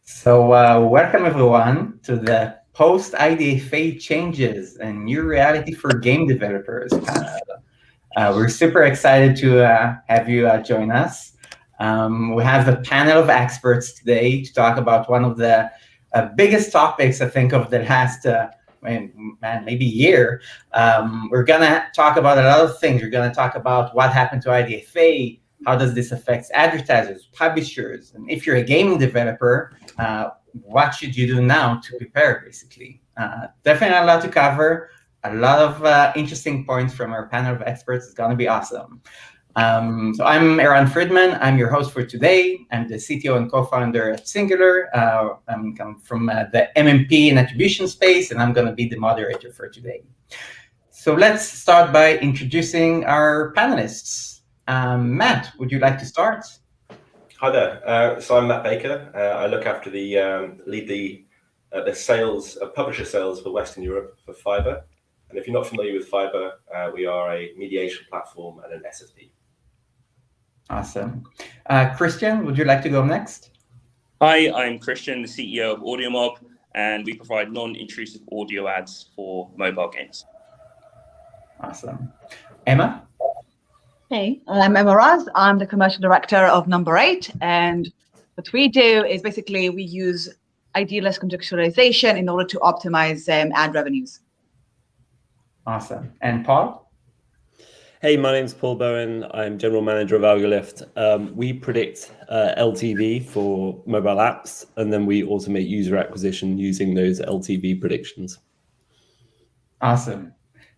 So welcome everyone to the Post-IDFA changes and new reality for game developers panel. We're super excited to have you join us. We have a panel of experts today to talk about one of the biggest topics, I think, of the last maybe year. We're gonna talk about a lot of things. We're gonna talk about what happened to IDFA, how does this affect advertisers, publishers, and if you're a gaming developer, what should you do now to prepare, basically? Definitely a lot to cover, a lot of interesting points from our panel of experts. It's gonna be awesome. So I'm Eran Friedman. I'm your host for today. I'm the CTO and co-founder at Singular. I'm from the MMP and attribution space, and I'm gonna be the moderator for today. So let's start by introducing our panelists. Matt, would you like to start? Hi there. So I'm Matt Baker. I look after lead the sales, publisher sales for Western Europe for Fiverr. And if you're not familiar with Fiverr, we are a mediation platform and an SSP. Awesome. Christian, would you like to go next? Hi, I'm Christian, the CEO of AudioMob, and we provide non-intrusive audio ads for mobile games. Awesome. Emma? Hey, I'm Emma Raz. I'm the commercial director of Number 8, and what we do is basically we use idealist contextualization in order to optimize ad revenues. Awesome. And Paul? Hey, my name's Paul Bowen. I'm general manager of Algolift. We predict LTV for mobile apps, and then we automate user acquisition using those LTV predictions. Awesome.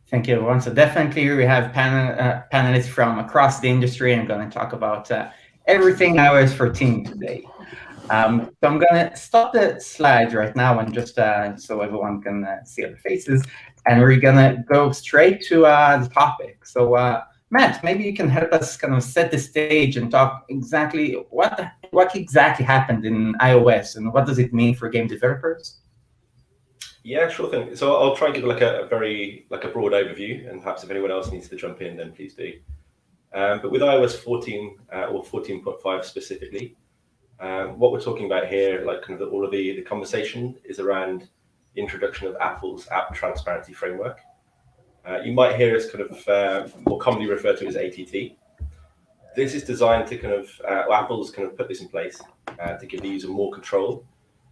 Thank you, everyone. So definitely we have panelists from across the industry. I'm going to talk about everything iOS 14 today. So I'm going to stop the slides right now and just so everyone can see our faces. And we're going to go straight to the topic. So Matt, maybe you can help us kind of set the stage and talk exactly what exactly happened in iOS and what does it mean for game developers? Yeah, sure thing. So I'll try and give a broad overview, and perhaps if anyone else needs to jump in, then please do. But with iOS 14 or 14.5 specifically, what we're talking about here, like kind of all of the conversation, is around the introduction of Apple's App Transparency Framework. You might hear us kind of more commonly referred to as ATT. This is designed to kind of Apple's kind of put this in place to give the user more control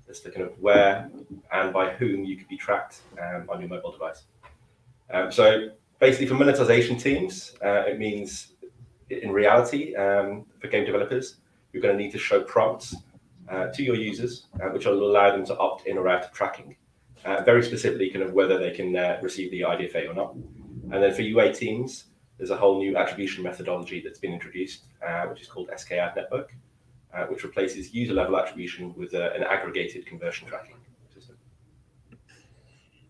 as to kind of where and by whom you could be tracked on your mobile device. So basically for monetization teams, it means in reality, for game developers, you're going to need to show prompts to your users, which will allow them to opt in or out of tracking, very specifically kind of whether they can receive the IDFA or not. And then for UA teams, there's a whole new attribution methodology that's been introduced, which is called SK Ad Network, which replaces user-level attribution with an aggregated conversion tracking system.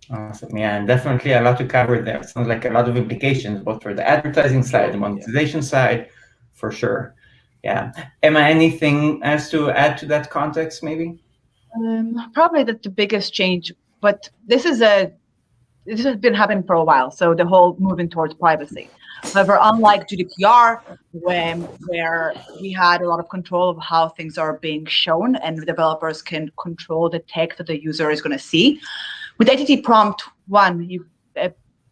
Awesome. Yeah, and definitely a lot to cover there. It sounds like a lot of implications, both for the advertising side, the monetization side, for sure. Yeah. Emma, anything else to add to that context, maybe? Probably that's the biggest change, but this has been happening for a while. So the whole moving towards privacy. However, unlike GDPR, where we had a lot of control of how things are being shown and the developers can control the text that the user is going to see, with ATT Prompt 1,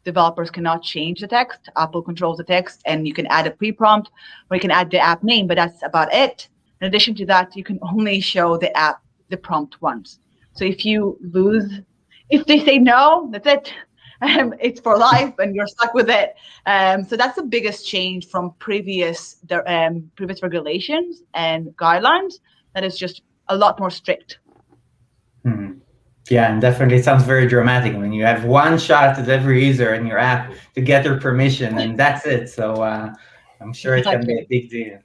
developers cannot change the text. Apple controls the text, and you can add a pre-prompt, or you can add the app name, but that's about it. In addition to that, you can only show the prompt once. So if they say no, that's it. It's for life, and you're stuck with it. So that's the biggest change from previous regulations and guidelines. That is just a lot more strict. Yeah, and definitely it sounds very dramatic. I mean, you have one shot at every user in your app to get their permission, and that's it. So I'm sure it can be a big deal.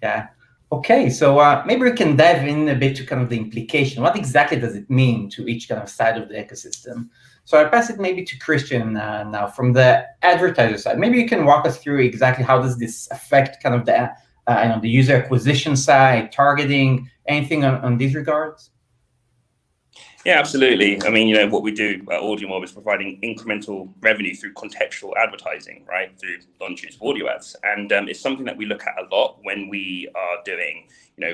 Yeah. Okay, so maybe we can dive in a bit to kind of the implication. What exactly does it mean to each kind of side of the ecosystem? So I'll pass it maybe to Christian now from the advertiser side. Maybe you can walk us through exactly how does this affect kind of the user acquisition side, targeting, anything on these regards? Yeah, absolutely. I mean, what we do at AudioMob is providing incremental revenue through contextual advertising, right, through non-intrusive audio ads. And it's something that we look at a lot when we are doing,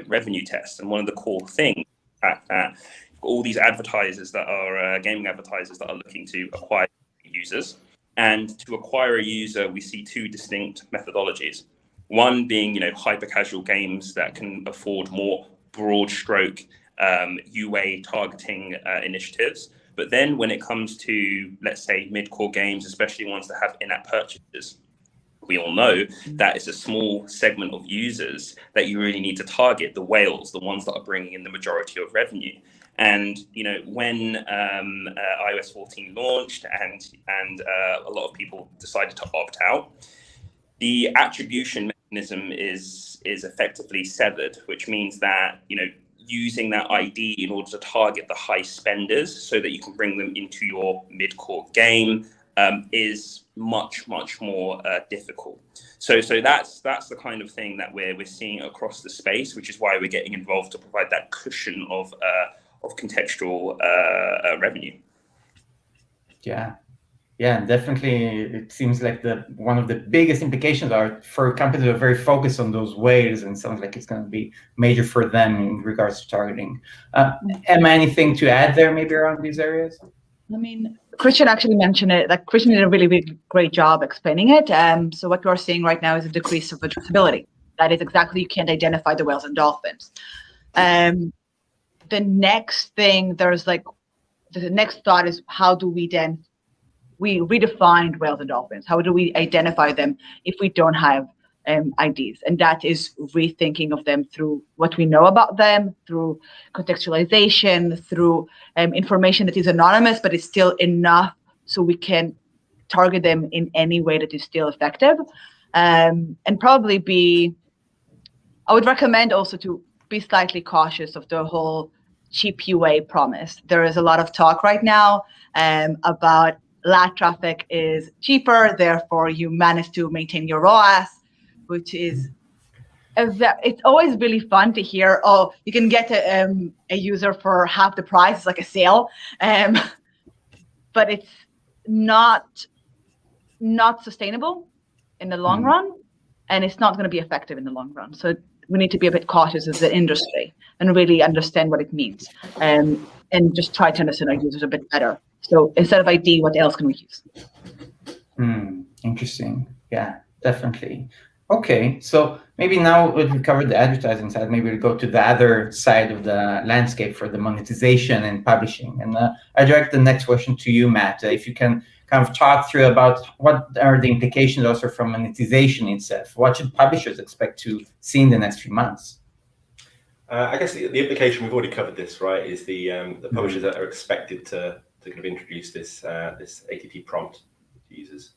revenue tests. And one of the core things that all these advertisers that are gaming advertisers that are looking to acquire users. And to acquire a user, we see two distinct methodologies. One being, hyper casual games that can afford more broad stroke UA targeting initiatives. But then when it comes to, let's say, mid-core games, especially ones that have in-app purchases, we all know that it's a small segment of users that you really need to target, the whales, the ones that are bringing in the majority of revenue. And when iOS 14 launched and a lot of people decided to opt out, the attribution mechanism is effectively severed, which means that using that ID in order to target the high spenders so that you can bring them into your mid-core game is much more difficult. So that's the kind of thing that we're seeing across the space, which is why we're getting involved to provide that cushion of contextual revenue. Yeah, definitely. It seems like one of the biggest implications are for companies who are very focused on those whales, and sounds like it's going to be major for them in regards to targeting. Emma, anything to add there maybe around these areas? I mean, Christian actually mentioned it. Like Christian did a really great job explaining it. So what we're seeing right now is a decrease of addressability. That is exactly, you can't identify the whales and dolphins. The next thing, the next thought is how do we redefined whales and dolphins? How do we identify them if we don't have IDs? And that is rethinking of them through what we know about them, through contextualization, through information that is anonymous, but is still enough so we can target them in any way that is still effective. And probably I would recommend also to be slightly cautious of the whole cheap UA promise. There is a lot of talk right now about LAT traffic is cheaper, therefore you manage to maintain your ROAS, which is it's always really fun to hear. Oh, you can get a user for half the price, it's like a sale, but it's not sustainable in the long run, and it's not going to be effective in the long run. So we need to be a bit cautious as an industry and really understand what it means, and just try to understand our users a bit better. So instead of ID, what else can we use? Interesting. Yeah, definitely. Okay, so maybe now we've covered the advertising side, maybe we'll go to the other side of the landscape for the monetization and publishing. And I direct the next question to you, Matt. If you can kind of talk through about what are the implications also from monetization itself. What should publishers expect to see in the next few months? I guess the implication, we've already covered this, right, is the publishers that are expected to kind of introduce this ATT prompt to users.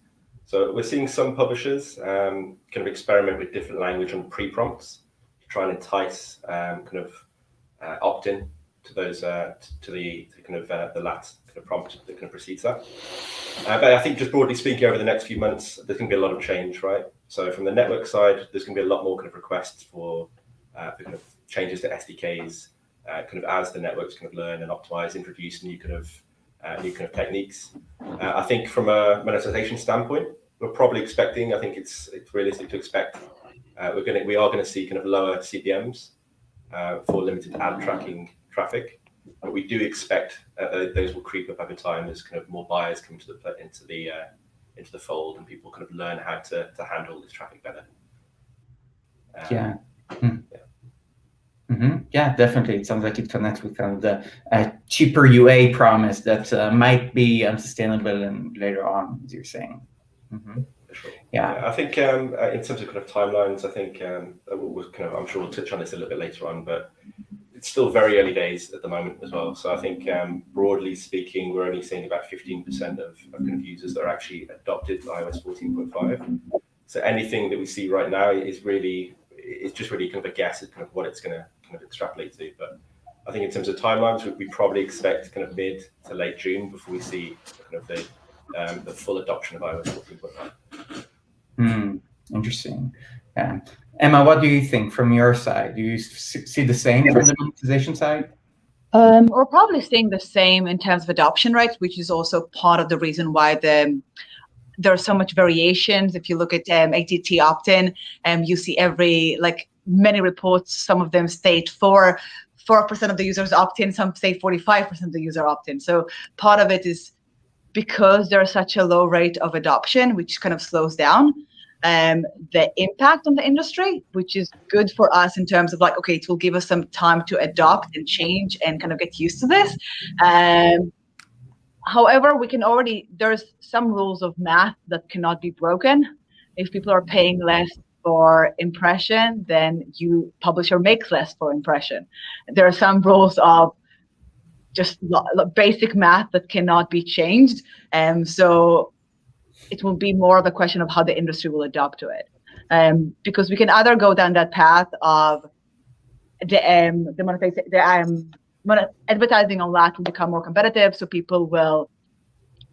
So we're seeing some publishers kind of experiment with different language on pre-prompts to try and entice kind of opt-in to those to the kind of the LAT kind of prompt that kind of precedes that. But I think just broadly speaking, over the next few months, there's going to be a lot of change, right? So from the network side, there's going to be a lot more kind of requests for kind of changes to SDKs, kind of as the networks kind of learn and optimize, introduce new kind of techniques. I think from a monetization standpoint, we're probably expecting, I think it's realistic to expect we are going to see kind of lower CPMs for limited ad tracking traffic, but we do expect those will creep up over time as kind of more buyers come into the fold and people kind of learn how to handle this traffic better. Yeah, definitely. It sounds like it connects with kind of the cheaper UA promise that might be unsustainable and later on, as you're saying. Sure. Yeah, I think in terms of kind of timelines, I think I'm sure we'll touch on this a little bit later on, but it's still very early days at the moment as well. So I think broadly speaking, we're only seeing about 15% of kind of users that are actually adopted iOS 14.5. So anything that we see right now is just really kind of a guess at kind of what it's going to kind of extrapolate to. But I think in terms of timelines, we probably expect kind of mid to late June before we see kind of the full adoption of iOS 14.5. Interesting. Emma, what do you think from your side? Do you see the same from the monetization side? We're probably seeing the same in terms of adoption rates, which is also part of the reason why there are so much variations. If you look at ATT opt-in, you see many reports, some of them state 4% of the users opt in, some say 45% of the user opt in. So part of it is because there's such a low rate of adoption, which kind of slows down the impact on the industry, which is good for us in terms of okay, it will give us some time to adopt and change and kind of get used to this. However, there's some rules of math that cannot be broken. If people are paying less for impression, then you publisher makes less for impression. There are some rules of just basic math that cannot be changed. So it will be more of a question of how the industry will adapt to it. Because we can either go down that path of advertising on that will become more competitive, so people will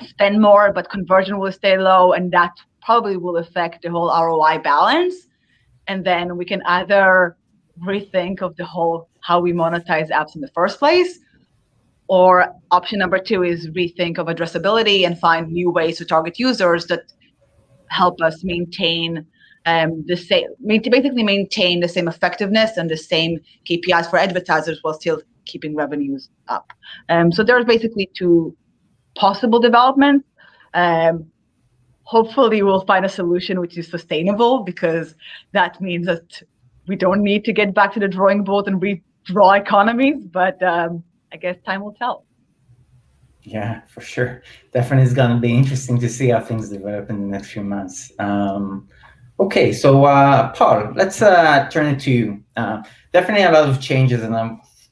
spend more, but conversion will stay low, and that probably will affect the whole ROI balance. And then we can either rethink of the whole how we monetize apps in the first place, or option number 2 is rethink of addressability and find new ways to target users that help us maintain basically maintain the same effectiveness and the same KPIs for advertisers while still keeping revenues up. So there's basically 2 possible developments. Hopefully we'll find a solution which is sustainable, because that means that we don't need to get back to the drawing board and redraw economies, but I guess time will tell. Yeah, for sure. Definitely, it's going to be interesting to see how things develop in the next few months. Okay, so Paul, let's turn it to you. Definitely a lot of changes, and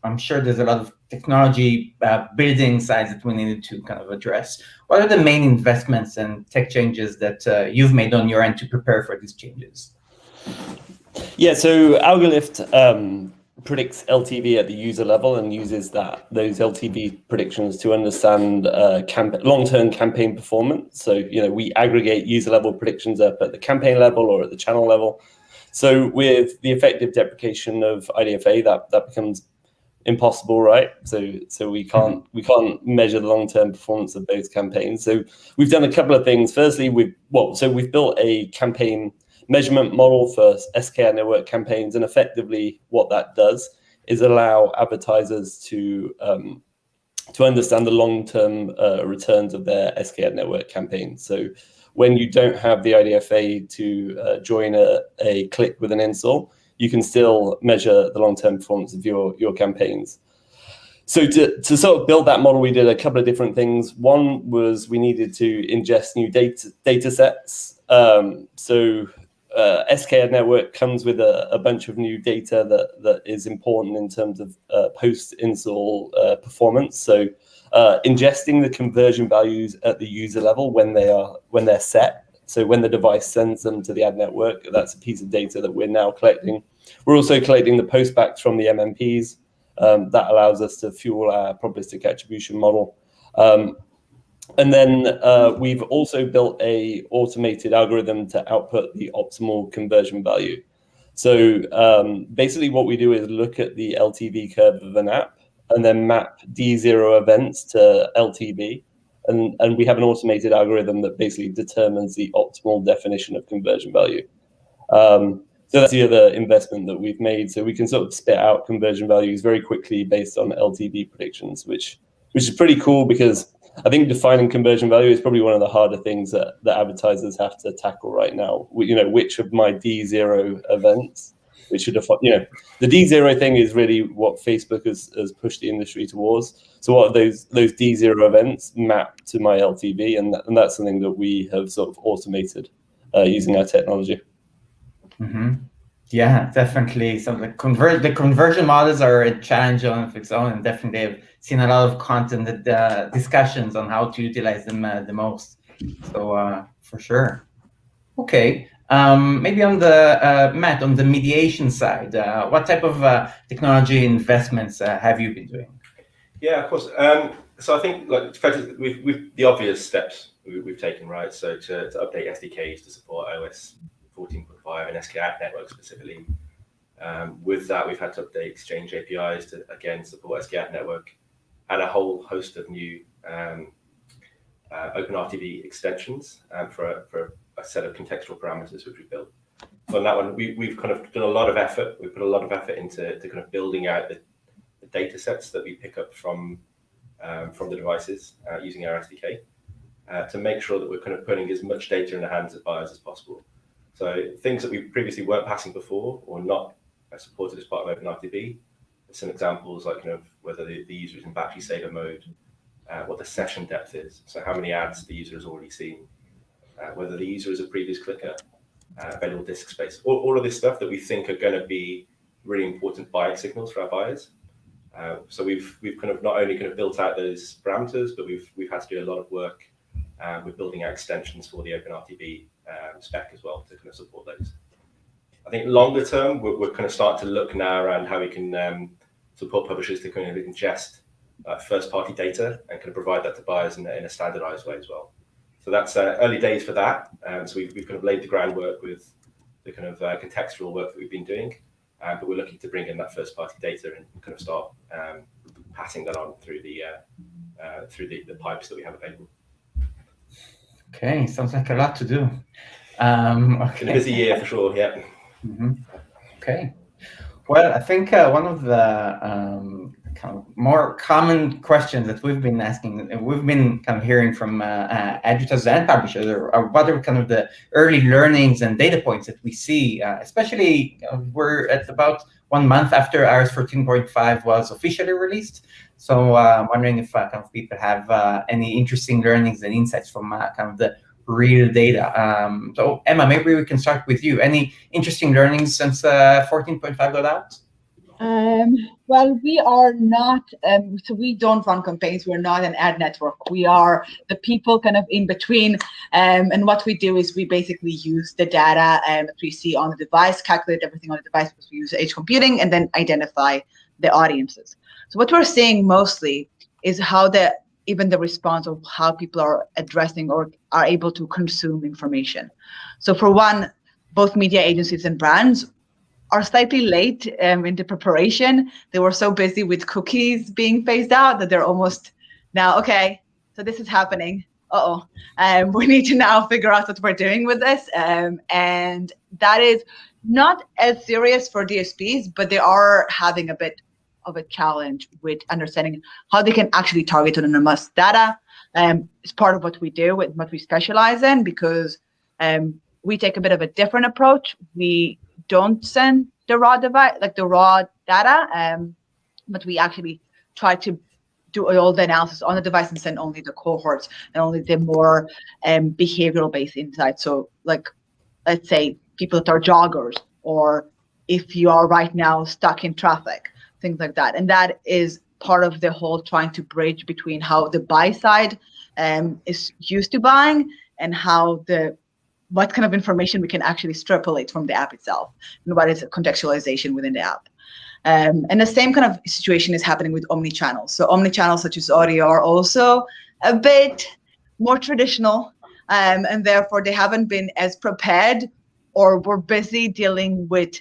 I'm sure there's a lot of technology building sides that we needed to kind of address. What are the main investments and tech changes that you've made on your end to prepare for these changes? Yeah, so AlgoLift predicts LTV at the user level and uses those LTV predictions to understand long-term campaign performance. So, we aggregate user level predictions up at the campaign level or at the channel level. So with the effective deprecation of IDFA, that becomes impossible, right? So we can't measure the long-term performance of those campaigns. So we've done a couple of things. Firstly, we've built a campaign measurement model for SKAd network campaigns, and effectively what that does is allow advertisers to understand the long-term returns of their SKAd network campaigns. So when you don't have the IDFA to join a click with an install, you can still measure the long-term performance of your campaigns. So to sort of build that model, we did a couple of different things. One was we needed to ingest new data sets. SKAd network comes with a bunch of new data that is important in terms of post-install performance. So ingesting the conversion values at the user level when they're set. So when the device sends them to the ad network, that's a piece of data that we're now collecting. We're also collecting the postbacks from the MMPs. That allows us to fuel our probabilistic attribution model. And then we've also built a automated algorithm to output the optimal conversion value. So basically what we do is look at the LTV curve of an app and then map D0 events to LTV. And we have an automated algorithm that basically determines the optimal definition of conversion value. So that's the other investment that we've made. So we can sort of spit out conversion values very quickly based on LTV predictions, which is pretty cool, because I think defining conversion value is probably one of the harder things that advertisers have to tackle right now. Which of my D0 events, which should define, the D0 thing is really what Facebook has pushed the industry towards. So what are those D0 events map to my LTV, and that's something that we have sort of automated using our technology. Mm-hmm. Yeah, definitely. So the conversion models are a challenge on its own, and definitely I've seen a lot of content discussions on how to utilize them the most. So for sure. Okay. Maybe on the Matt, on the mediation side, what type of technology investments have you been doing? Yeah, of course. So I think we've the obvious steps we've taken, right? So to update SDKs to support iOS 14.5 and SKAd network specifically. With that, we've had to update Exchange APIs to, again, support SKAd network and a whole host of new OpenRTB extensions for a set of contextual parameters which we built. So on that one, we've kind of done a lot of effort. We put a lot of effort into kind of building out the data sets that we pick up from the devices using our SDK to make sure that we're kind of putting as much data in the hands of buyers as possible. So things that we previously weren't passing before or not supported as part of OpenRTB. Some examples like kind of whether the user is in battery saver mode, what the session depth is, so how many ads the user has already seen, whether the user is a previous clicker, available disk space, all of this stuff that we think are going to be really important buying signals for our buyers. So we've kind of not only kind of built out those parameters, but we've had to do a lot of work with building out extensions for the OpenRTB spec as well to kind of support those. I think longer term, we're kind of starting to look now around how we can support publishers to kind of ingest first-party data and kind of provide that to buyers in a standardized way as well. So that's early days for that. So we've kind of laid the groundwork with the kind of contextual work that we've been doing, but we're looking to bring in that first-party data and kind of start passing that on through the pipes that we have available. Okay, sounds like a lot to do. Okay. It's been a busy year for sure, yeah. Mm-hmm. Okay. Well, I think one of the kind of more common questions that we've been asking, and we've been kind of hearing from advertisers and publishers, are what are kind of the early learnings and data points that we see, especially we're at about 1 month after iOS 14.5 was officially released. So I'm wondering if kind of people have any interesting learnings and insights from kind of the real data. So Emma, maybe we can start with you. Any interesting learnings since 14.5 got out? Well, we are not, so we don't run campaigns. We're not an ad network. We are the people kind of in between. And what we do is we basically use the data that we see on the device, calculate everything on the device because we use edge computing, and then identify the audiences. So what we're seeing mostly is how even the response of how people are addressing or are able to consume information. So for one, both media agencies and brands are slightly late in the preparation. They were so busy with cookies being phased out that they're almost now, okay, so this is happening. We need to now figure out what we're doing with this. And that is not as serious for DSPs, but they are having a bit of a challenge with understanding how they can actually target anonymous data. It's part of what we do and what we specialize in, because we take a bit of a different approach. We don't send the raw device, like the raw data, but we actually try to do all the analysis on the device and send only the cohorts and only the more behavioral based insights. So like, let's say people that are joggers, or if you are right now stuck in traffic, things like that. And that is part of the whole trying to bridge between how the buy side is used to buying and how what kind of information we can actually extrapolate from the app itself, and what is contextualization within the app. And the same kind of situation is happening with omnichannels. So omnichannels such as audio are also a bit more traditional, and therefore they haven't been as prepared, or were busy dealing with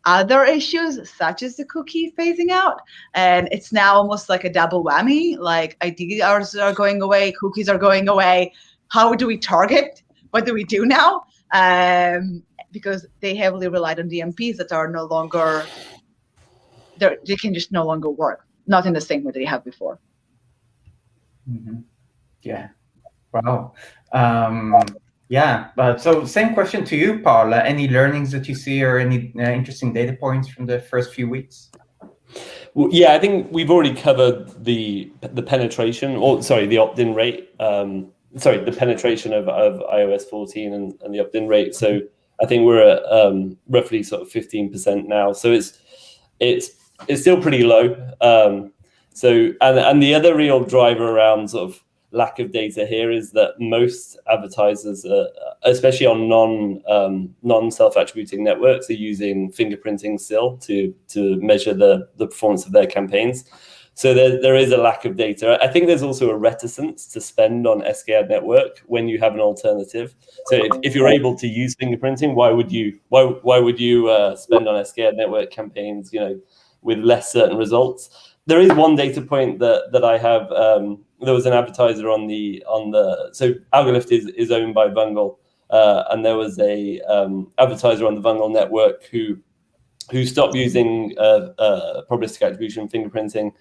other issues such as the cookie phasing out. And it's now almost like a double whammy, like IDRs are going away, cookies are going away. How do we target? What do we do now? Because they heavily relied on DMPs that are no longer, they can just no longer work, not in the same way they have before. Mm-hmm. Yeah. Wow. Yeah. But so same question to you, Paul. Any learnings that you see, or any interesting data points from the first few weeks? Well, yeah, I think we've already covered the penetration, or sorry, the opt-in rate. The penetration of iOS 14 and the opt-in rate. So I think we're at roughly sort of 15% now. So it's still pretty low. So the other real driver around sort of lack of data here is that most advertisers, especially on non-self-attributing networks, are using fingerprinting still to measure the performance of their campaigns. So there is a lack of data. I think there's also a reticence to spend on SK Ad Network when you have an alternative. So if you're able to use fingerprinting, why would you spend on SK Ad Network campaigns, with less certain results? There is one data point that I have. There was an advertiser on the so Algolift is owned by Vungle, and there was a advertiser on the Vungle network who stopped using probabilistic attribution fingerprinting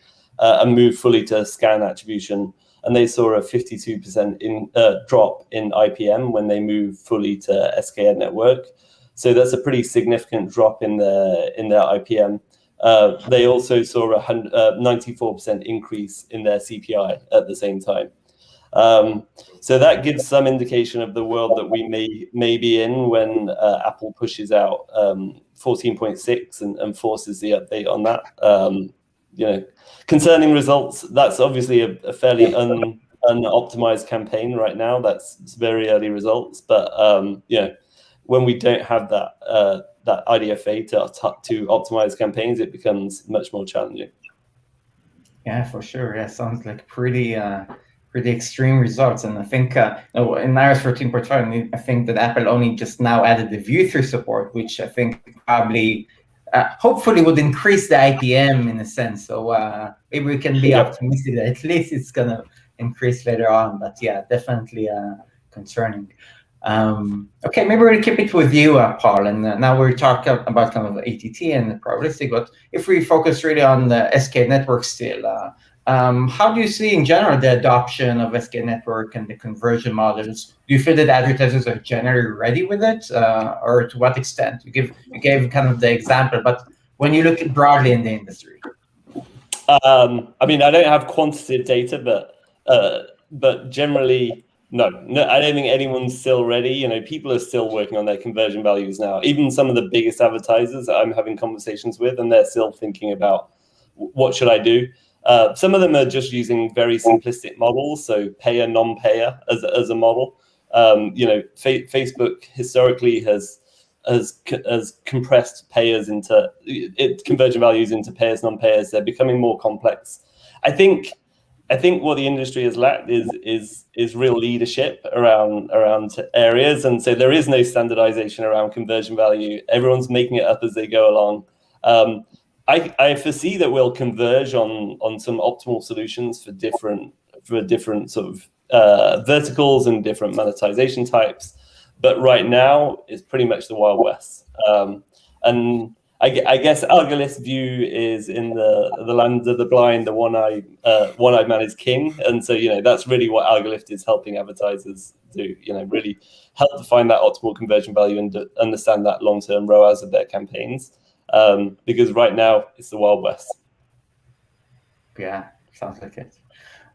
and moved fully to scan attribution, and they saw a 52% drop in IPM when they moved fully to SK Ad Network. So that's a pretty significant drop in their IPM. They also saw a 94% increase in their CPI at the same time. So that gives some indication of the world that we may be in when Apple pushes out 14.6 and forces the update on that. Concerning results, that's obviously a fairly unoptimized campaign right now. That's very early results, but when we don't have that IDFA to optimize campaigns, it becomes much more challenging. Yeah, for sure. Yeah, sounds like pretty extreme results. And I think in iOS 14.5, I think that Apple only just now added the view-through support, which I think probably, hopefully, would increase the IPM in a sense. So maybe we can be optimistic that at least it's going to increase later on. But yeah, definitely concerning. Okay, maybe we'll keep it with you, Paul. And now we're talking about kind of ATT and the probabilistic. But if we focus really on the SK network still, how do you see in general the adoption of SK network and the conversion models? Do you feel that advertisers are generally ready with it, or to what extent? You gave kind of the example, but when you look at broadly in the industry. I mean, I don't have quantitative data, but generally, no, I don't think anyone's still ready. People are still working on their conversion values now. Even some of the biggest advertisers that I'm having conversations with, and they're still thinking about what should I do. Some of them are just using very simplistic models, so payer, non-payer as a model. Facebook historically has compressed payers into conversion values into payers, non-payers. They're becoming more complex. I think what the industry has lacked is real leadership around areas, and so there is no standardization around conversion value. Everyone's making it up as they go along. I foresee that we'll converge on some optimal solutions for different sort of verticals and different monetization types, but right now it's pretty much the Wild West. And I guess Algolift's view is in the land of the blind, the one-eyed man is king, and so that's really what Algolift is helping advertisers do. Really help to find that optimal conversion value and to understand that long-term ROAS of their campaigns. Because right now it's the Wild West. Yeah, sounds like it.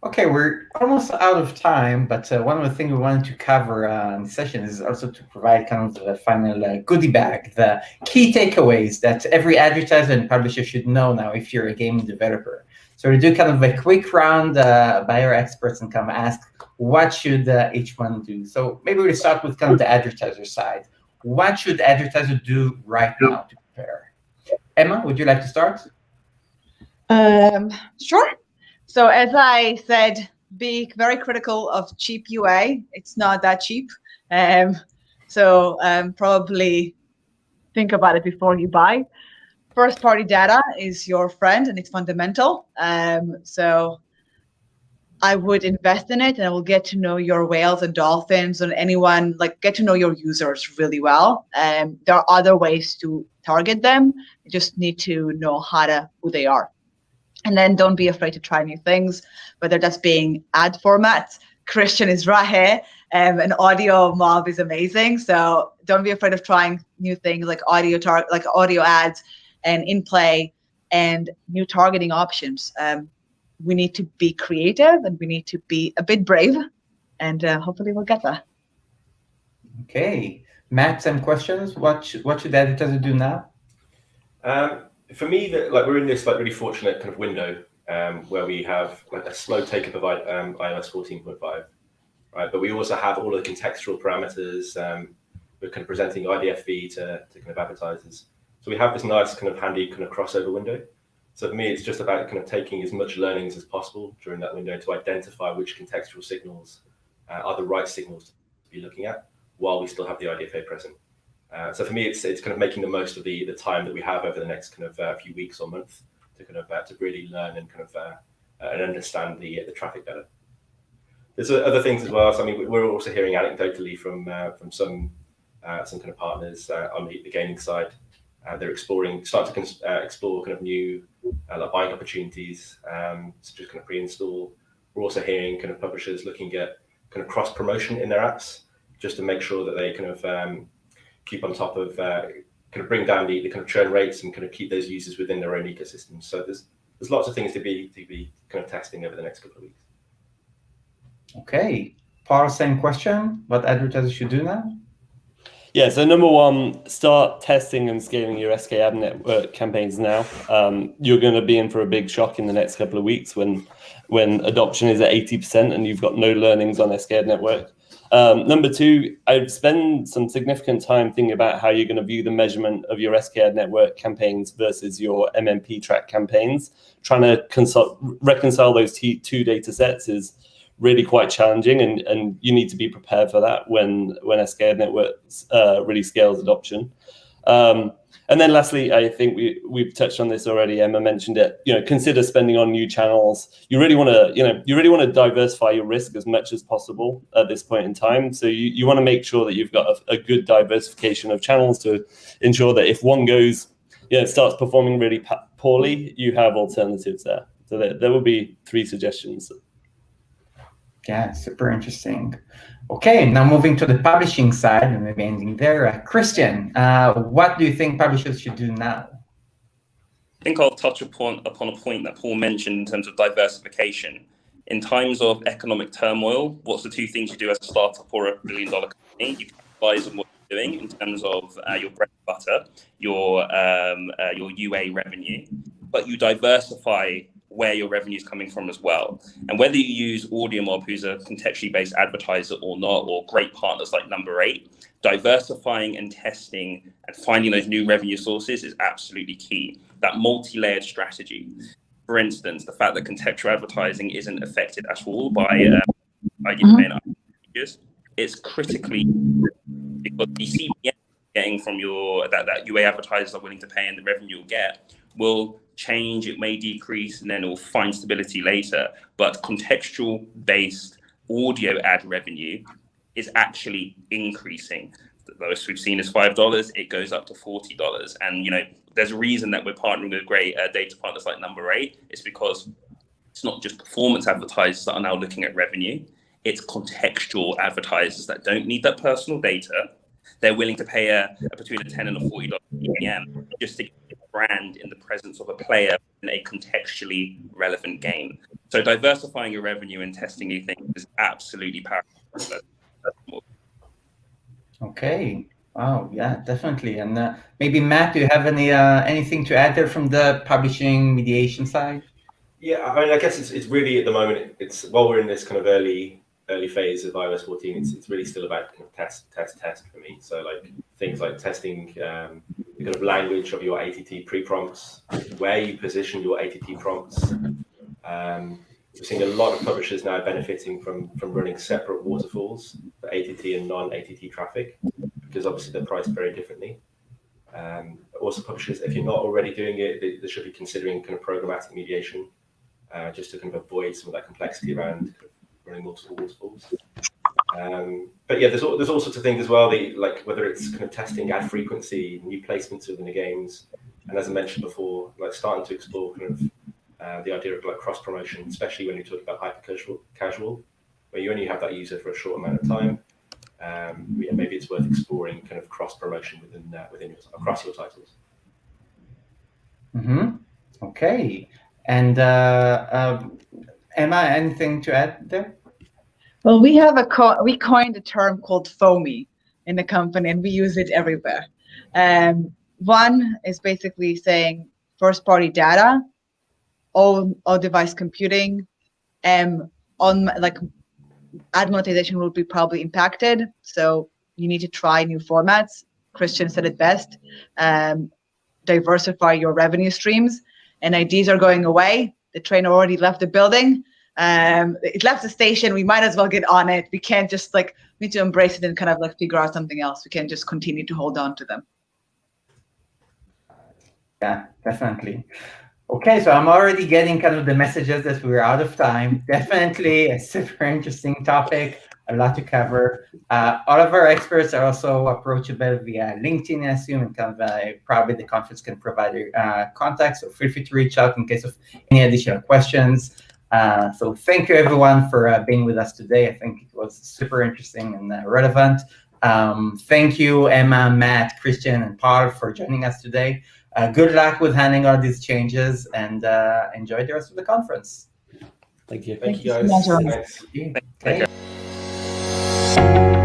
Okay, we're almost out of time, but one of the things we wanted to cover in the session is also to provide kind of the final goodie bag, the key takeaways that every advertiser and publisher should know now if you're a gaming developer. So we do kind of a quick round by our experts and kind of ask what should each one do. So maybe we'll start with kind of the advertiser side. What should advertisers do right now to prepare? Emma, would you like to start? Sure. So as I said, be very critical of cheap UA. It's not that cheap. So probably think about it before you buy. First-party data is your friend and it's fundamental. So I would invest in it and I will get to know your whales and dolphins and anyone, get to know your users really well. There are other ways to target them. You just need to know who they are. And then don't be afraid to try new things, whether that's being ad formats. Christian is right here, and audio mob is amazing. So don't be afraid of trying new things like audio ads and in-play and new targeting options. We need to be creative and we need to be a bit brave, and hopefully we'll get there. Okay, Matt, some questions. What should advertisers do now? For me, we're in this really fortunate kind of window where we have a slow take-up of iOS 14.5, right? But we also have all of the contextual parameters. We're kind of presenting IDFA to kind of advertisers. So we have this nice kind of handy kind of crossover window. So for me, it's just about kind of taking as much learnings as possible during that window to identify which contextual signals are the right signals to be looking at while we still have the IDFA present. So for me, it's kind of making the most of the time that we have over the next kind of few weeks or month to kind of to really learn and kind of and understand the traffic better. There's other things as well. So I mean, we're also hearing anecdotally from some kind of partners on the gaming side. They're starting to explore kind of new like buying opportunities, so just kind of pre-install. We're also hearing kind of publishers looking at kind of cross promotion in their apps, just to make sure that they kind of keep on top of kind of bring down the kind of churn rates and kind of keep those users within their own ecosystem. So there's lots of things to be kind of testing over the next couple of weeks. Okay, Paul, same question. What advertisers should do now? Yeah, so number one, start testing and scaling your SK ad network campaigns now. You're going to be in for a big shock in the next couple of weeks when adoption is at 80% and you've got no learnings on SK ad network. Number two, I'd spend some significant time thinking about how you're going to view the measurement of your SK ad network campaigns versus your MMP track campaigns. Trying to reconcile those two data sets is really quite challenging, and you need to be prepared for that when SK ad networks really scales adoption. And then lastly, I think we've touched on this already. Emma mentioned it. Consider spending on new channels. You really want to diversify your risk as much as possible at this point in time. So you want to make sure that you've got a good diversification of channels to ensure that if one goes, starts performing really poorly, you have alternatives there. So there will be 3 suggestions. Yeah, super interesting. Okay, now moving to the publishing side and maybe ending there. Christian, what do you think publishers should do now? I think I'll touch upon a point that Paul mentioned in terms of diversification. In times of economic turmoil, what's the 2 things you do as a startup or a $1 billion company? You capitalize on what you're doing in terms of your bread and butter, your UA revenue, but you diversify where your revenue is coming from as well. And whether you use AudioMob, who's a contextually based advertiser or not, or great partners like Number 8, diversifying and testing and finding those new revenue sources is absolutely key. That multi-layered strategy. For instance, the fact that contextual advertising isn't affected at all by IDFA and it's critically because the CPM getting from that UA advertisers are willing to pay and the revenue you'll get will change. It may decrease and then it will find stability later, but contextual based audio ad revenue is actually increasing. The lowest we've seen is $5. It goes up to $40, and there's a reason that we're partnering with great data partners like Number 8. It's because it's not just performance advertisers that are now looking at revenue. It's contextual advertisers that don't need that personal data. They're willing to pay between a $10 and a $40 CPM just to get a brand in the presence of a player in a contextually relevant game. So diversifying your revenue and testing new things is absolutely powerful. Okay. Wow. Yeah, definitely. And maybe Matt, do you have anything to add there from the publishing mediation side? Yeah, I mean, I guess it's really at the moment. It's while we're in this kind of early phase of iOS 14, it's really still about kind of test for me. So like things like testing the kind of language of your ATT pre-prompts, where you position your ATT prompts. We're seeing a lot of publishers now benefiting from running separate waterfalls for ATT and non-ATT traffic, because obviously they're priced very differently. Also, publishers, if you're not already doing it, they should be considering kind of programmatic mediation, just to kind of avoid some of that complexity around running multiple waterfalls. But yeah, there's all sorts of things as well, like whether it's kind of testing ad frequency, new placements within the games, and as I mentioned before, like starting to explore kind of the idea of like cross promotion, especially when you're talking about hyper casual, where you only have that user for a short amount of time. Maybe it's worth exploring kind of cross promotion across your titles. Mm-hmm. Okay. And Emma, anything to add there? Well, we have we coined a term called FOMI in the company, and we use it everywhere. One is basically saying first-party data, all device computing, on like ad monetization will be probably impacted. So you need to try new formats. Christian said it best. Diversify your revenue streams. and IDs are going away. The train already left the building. It left the station. We might as well get on it. We can't just we need to embrace it and kind of figure out something else. We can't just continue to hold on to them. Yeah, definitely. Okay, so I'm already getting kind of the messages that we're out of time. Definitely a super interesting topic, a lot to cover. All of our experts are also approachable via LinkedIn, I assume, and kind of probably the conference can provide contact, so feel free to reach out in case of any additional questions. So thank you, everyone, for being with us today. I think it was super interesting and relevant. Thank you, Emma, Matt, Christian, and Paul for joining us today. Good luck with handling all these changes, and enjoy the rest of the conference. Thank you. Thank you, guys. Thank you. Thanks. Thank you.